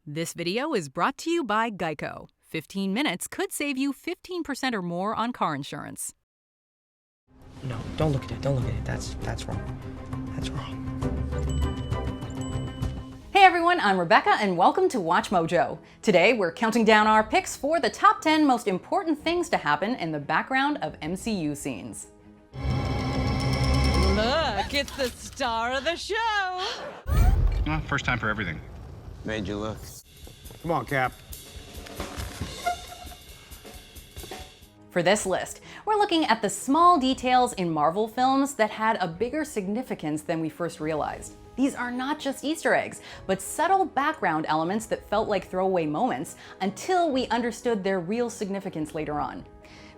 This video is brought to you by Geico. 15 minutes could save you 15% or more on car insurance. No, don't look at it. Don't look at it. That's wrong. That's wrong. Hey everyone, I'm Rebecca and welcome to Watch Mojo. Today we're counting down our picks for the top 10 most important things to happen in the background of MCU scenes. Look, it's the star of the show. Well, first time for everything. Made you look. Come on, Cap. For this list, we're looking at the small details in Marvel films that had a bigger significance than we first realized. These are not just Easter eggs, but subtle background elements that felt like throwaway moments until we understood their real significance later on.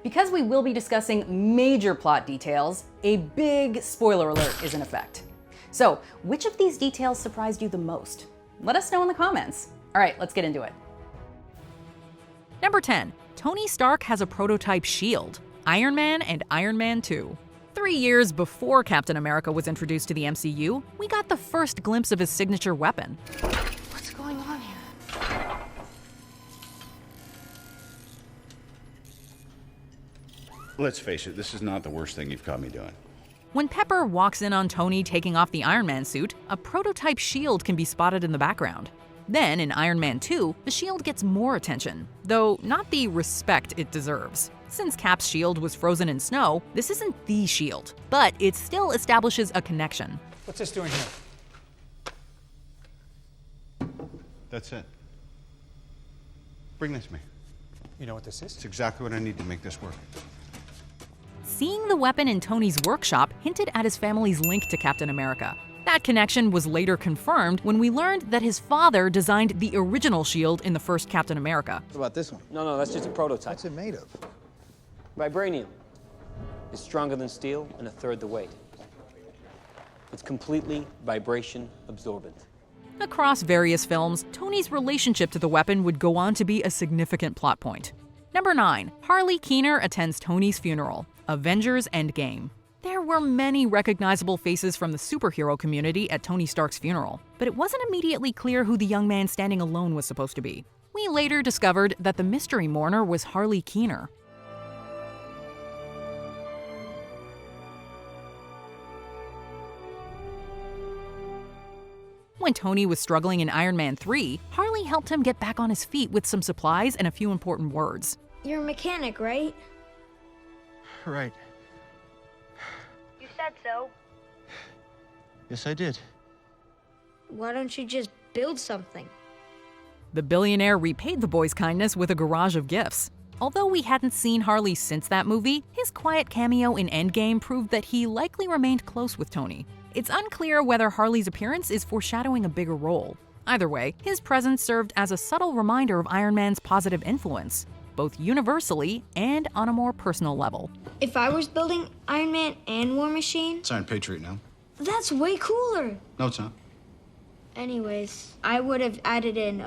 Because we will be discussing major plot details, a big spoiler alert is in effect. So, which of these details surprised you the most? Let us know in the comments. All right, let's get into it. Number 10. Tony Stark has a prototype shield. Iron Man and Iron Man 2. 3 years before Captain America was introduced to the MCU, we got the first glimpse of his signature weapon. What's going on here? Let's face it, this is not the worst thing you've caught me doing. When Pepper walks in on Tony taking off the Iron Man suit, a prototype shield can be spotted in the background. Then, in Iron Man 2, the shield gets more attention, though not the respect it deserves. Since Cap's shield was frozen in snow, this isn't the shield, but it still establishes a connection. What's this doing here? That's it. Bring this to me. You know what this is? It's exactly what I need to make this work. Seeing the weapon in Tony's workshop hinted at his family's link to Captain America. That connection was later confirmed when we learned that his father designed the original shield in the first Captain America. What about this one? No, that's just a prototype. What's it made of? Vibranium. It's stronger than steel and a third the weight. It's completely vibration absorbent. Across various films, Tony's relationship to the weapon would go on to be a significant plot point. Number 9. Harley Keener attends Tony's funeral. Avengers Endgame. There were many recognizable faces from the superhero community at Tony Stark's funeral, but it wasn't immediately clear who the young man standing alone was supposed to be. We later discovered that the mystery mourner was Harley Keener. When Tony was struggling in Iron Man 3, Harley helped him get back on his feet with some supplies and a few important words. You're a mechanic, right? Right. You said so. Yes, I did. Why don't you just build something? The billionaire repaid the boy's kindness with a garage of gifts. Although we hadn't seen Harley since that movie, his quiet cameo in Endgame proved that he likely remained close with Tony. It's unclear whether Harley's appearance is foreshadowing a bigger role. Either way, his presence served as a subtle reminder of Iron Man's positive influence, both universally and on a more personal level. If I was building Iron Man and War Machine, Sign Patriot now. that's way cooler. No, it's not. Anyways, I would have added in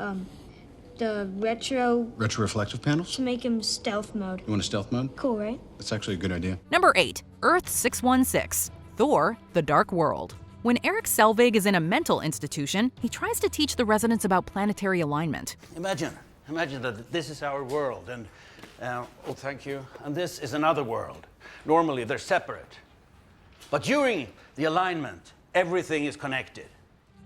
the retro Retro-reflective panels? to make him stealth mode. You want a stealth mode? Cool, right? That's actually a good idea. Number 8. Earth 616. Thor, The Dark World. When Eric Selvig is in a mental institution, he tries to teach the residents about planetary alignment. Imagine that this is our world, and, oh, thank you, and this is another world. Normally, they're separate. But during the alignment, everything is connected.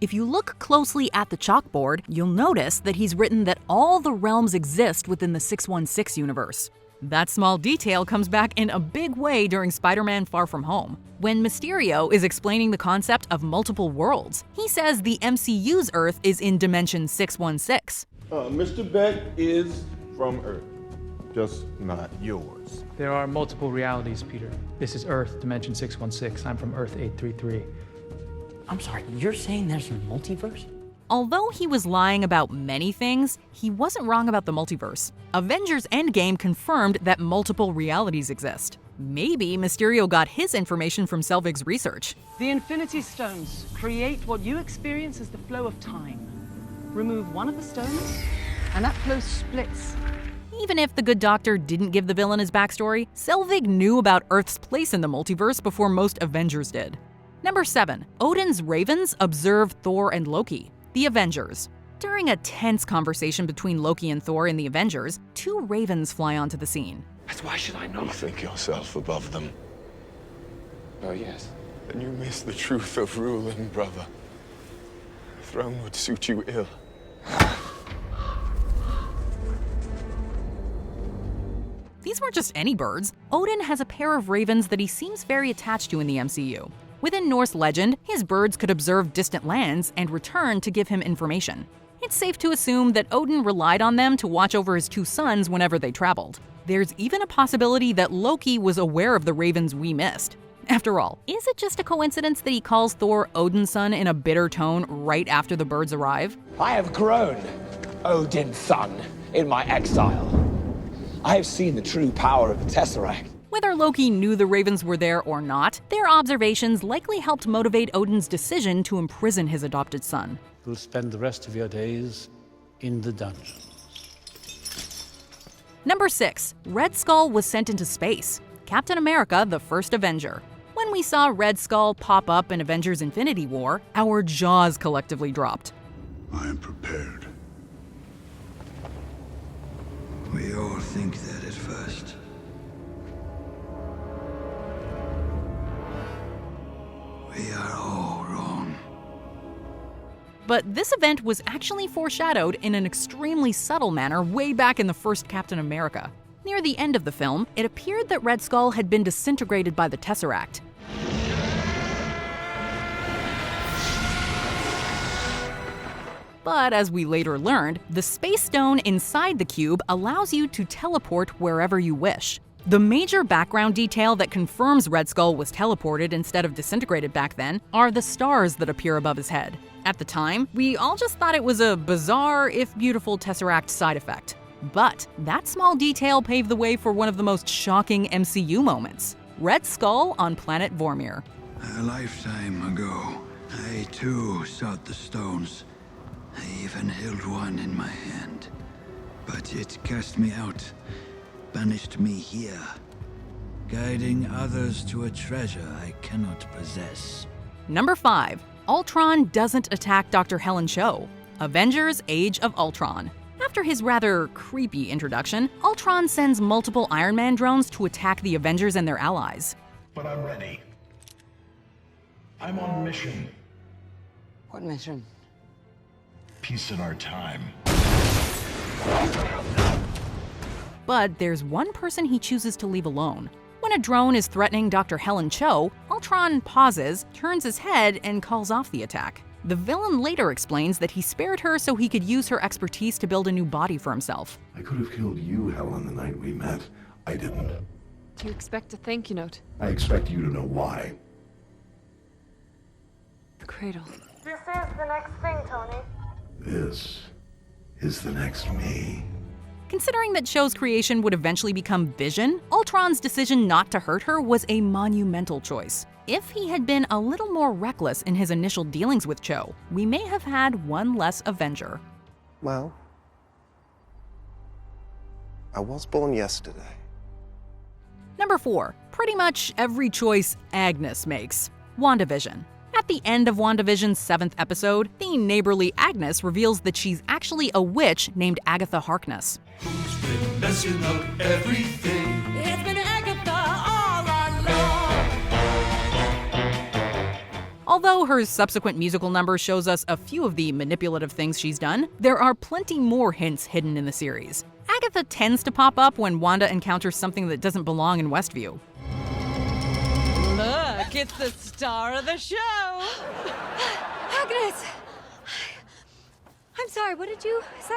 If you look closely at the chalkboard, you'll notice that he's written that all the realms exist within the 616 universe. That small detail comes back in a big way during Spider-Man Far From Home. When Mysterio is explaining the concept of multiple worlds, he says the MCU's Earth is in dimension 616. Mr. Beck is from Earth, just not yours. There are multiple realities, Peter. This is Earth, dimension 616. I'm from Earth 833. I'm sorry, you're saying there's a multiverse? Although he was lying about many things, he wasn't wrong about the multiverse. Avengers Endgame confirmed that multiple realities exist. Maybe Mysterio got his information from Selvig's research. The Infinity Stones create what you experience as the flow of time. Remove one of the stones, and that flow splits. Even if the good doctor didn't give the villain his backstory, Selvig knew about Earth's place in the multiverse before most Avengers did. Number 7. Odins Ravens observe Thor and Loki. The Avengers. During a tense conversation between Loki and Thor in the Avengers, two ravens fly onto the scene. That's why should I know? You think yourself above them. Oh, yes. And you miss the truth of ruling, brother. The throne would suit you ill. These weren't just any birds. Odin has a pair of ravens that he seems very attached to in the MCU. Within Norse legend, his birds could observe distant lands and return to give him information. It's safe to assume that Odin relied on them to watch over his two sons whenever they traveled. There's even a possibility that Loki was aware of the ravens we missed. After all, is it just a coincidence that he calls Thor Odin's son in a bitter tone right after the birds arrive? I have grown, Odin's son, in my exile. I have seen the true power of the Tesseract. Whether Loki knew the ravens were there or not, their observations likely helped motivate Odin's decision to imprison his adopted son. You'll spend the rest of your days in the dungeon. Number 6. Red Skull was sent into space. Captain America, the first Avenger. When we saw Red Skull pop up in Avengers Infinity War, our jaws collectively dropped. I am prepared. We all think that at first. We are all wrong. But this event was actually foreshadowed in an extremely subtle manner way back in the first Captain America. Near the end of the film, it appeared that Red Skull had been disintegrated by the Tesseract. But as we later learned, the Space Stone inside the cube allows you to teleport wherever you wish. The major background detail that confirms Red Skull was teleported instead of disintegrated back then are the stars that appear above his head. At the time, we all just thought it was a bizarre, if beautiful, Tesseract side effect. But that small detail paved the way for one of the most shocking MCU moments. Red Skull on planet Vormir. A lifetime ago, I too sought the stones. I even held one in my hand. But it cast me out, banished me here, guiding others to a treasure I cannot possess. Number 5. Ultron doesn't attack Dr. Helen Cho. Avengers Age of Ultron. After his rather creepy introduction, Ultron sends multiple Iron Man drones to attack the Avengers and their allies. But I'm ready. I'm on mission. What mission? Peace in our time. But there's one person he chooses to leave alone. When a drone is threatening Dr. Helen Cho, Ultron pauses, turns his head, and calls off the attack. The villain later explains that he spared her so he could use her expertise to build a new body for himself. I could have killed you, Helen, the night we met. I didn't. Do you expect a thank you note? I expect you to know why. The cradle. This is the next thing, Tony. This is the next me. Considering that Cho's creation would eventually become Vision, Ultron's decision not to hurt her was a monumental choice. If he had been a little more reckless in his initial dealings with Cho, we may have had one less Avenger. Well, I was born yesterday. Number 4. Pretty much every choice Agnes makes. WandaVision. At the end of WandaVision's 7th episode, the neighborly Agnes reveals that she's actually a witch named Agatha Harkness. Who's been messing up everything? It's been Agatha all along. Although her subsequent musical number shows us a few of the manipulative things she's done, there are plenty more hints hidden in the series. Agatha tends to pop up when Wanda encounters something that doesn't belong in Westview. Look, it's the star of the show. Agnes! I'm sorry, what did you say?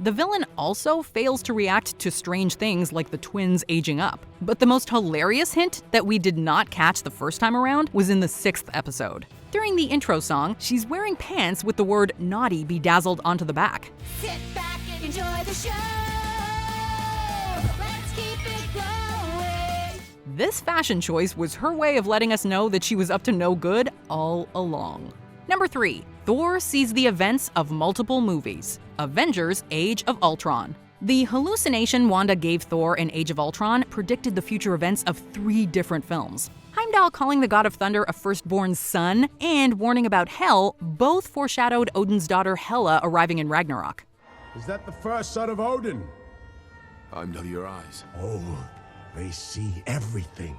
The villain also fails to react to strange things like the twins aging up. But the most hilarious hint that we did not catch the first time around was in the 6th episode. During the intro song, she's wearing pants with the word naughty bedazzled onto the back. Sit back and enjoy the show. Let's keep it going. This fashion choice was her way of letting us know that she was up to no good all along. Number 3. Thor sees the events of multiple movies. Avengers Age of Ultron. The hallucination Wanda gave Thor in Age of Ultron predicted the future events of 3 different films. Heimdall calling the god of thunder a firstborn son and warning about Hel both foreshadowed Odin's daughter Hela arriving in Ragnarok. Is that the first son of Odin? Under your eyes. Oh, they see everything.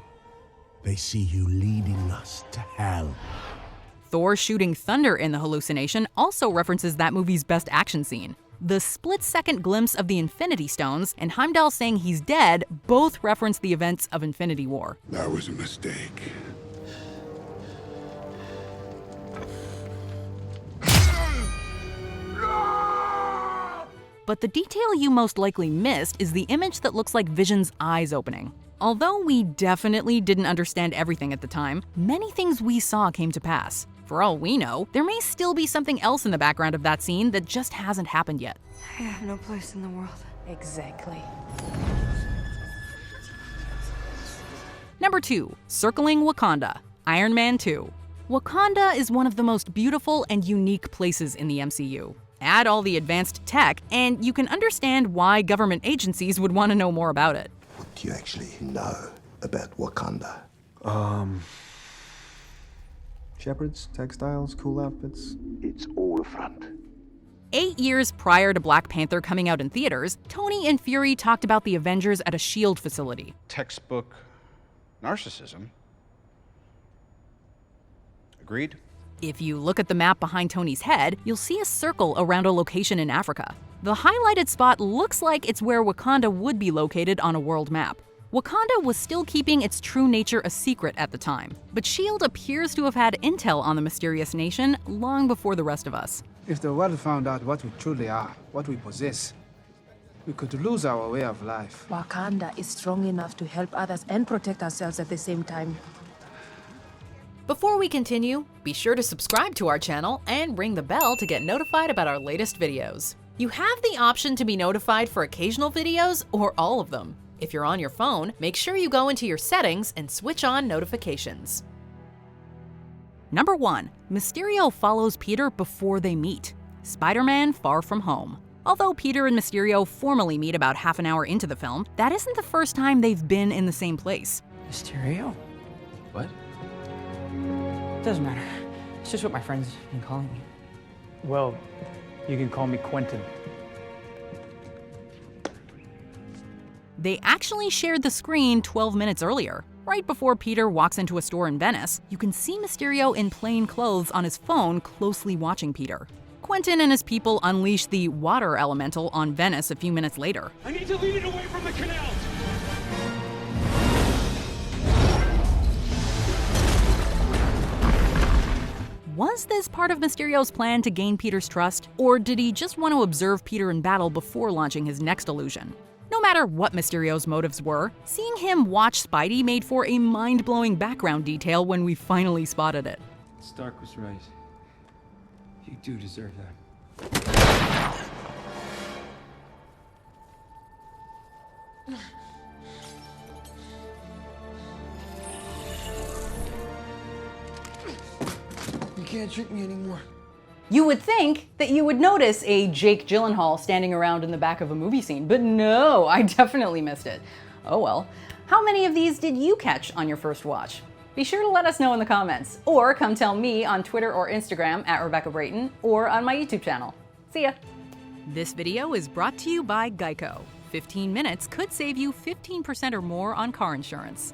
They see you leading us to hell. Thor shooting thunder in the hallucination also references that movie's best action scene. The split-second glimpse of the Infinity Stones and Heimdall saying he's dead both reference the events of Infinity War. That was a mistake. But the detail you most likely missed is the image that looks like Vision's eyes opening. Although we definitely didn't understand everything at the time, many things we saw came to pass. For all we know, there may still be something else in the background of that scene that just hasn't happened yet. I have no place in the world. Exactly. Number 2, circling Wakanda, Iron Man 2. Wakanda is one of the most beautiful and unique places in the MCU. Add all the advanced tech, and you can understand why government agencies would want to know more about it. What do you actually know about Wakanda? Shepherds, textiles, cool outfits. It's all a front. 8 years prior to Black Panther coming out in theaters, Tony and Fury talked about the Avengers at a SHIELD facility. Textbook narcissism. Agreed? If you look at the map behind Tony's head, you'll see a circle around a location in Africa. The highlighted spot looks like it's where Wakanda would be located on a world map. Wakanda was still keeping its true nature a secret at the time, but SHIELD appears to have had intel on the mysterious nation long before the rest of us. If the world found out what we truly are, what we possess, we could lose our way of life. Wakanda is strong enough to help others and protect ourselves at the same time. Before we continue, be sure to subscribe to our channel and ring the bell to get notified about our latest videos. You have the option to be notified for occasional videos or all of them. If you're on your phone, make sure you go into your settings and switch on notifications. Number 1, Mysterio follows Peter before they meet. Spider-Man: Far From Home. Although Peter and Mysterio formally meet about half an hour into the film, that isn't the first time they've been in the same place. Mysterio? What? Doesn't matter. It's just what my friends have been calling me. Well, you can call me Quentin. They actually shared the screen 12 minutes earlier. Right before Peter walks into a store in Venice, you can see Mysterio in plain clothes on his phone closely watching Peter. Quentin and his people unleash the water elemental on Venice a few minutes later. I need to lead it away from the canals! Was this part of Mysterio's plan to gain Peter's trust, or did he just want to observe Peter in battle before launching his next illusion? No matter what Mysterio's motives were, seeing him watch Spidey made for a mind-blowing background detail when we finally spotted it. Stark was right. You do deserve that. You can't trick me anymore. You would think that you would notice a Jake Gyllenhaal standing around in the back of a movie scene, but no, I definitely missed it. Oh well. How many of these did you catch on your first watch? Be sure to let us know in the comments, or come tell me on Twitter or Instagram at Rebecca Brayton, or on my YouTube channel. See ya! This video is brought to you by Geico. 15 minutes could save you 15% or more on car insurance.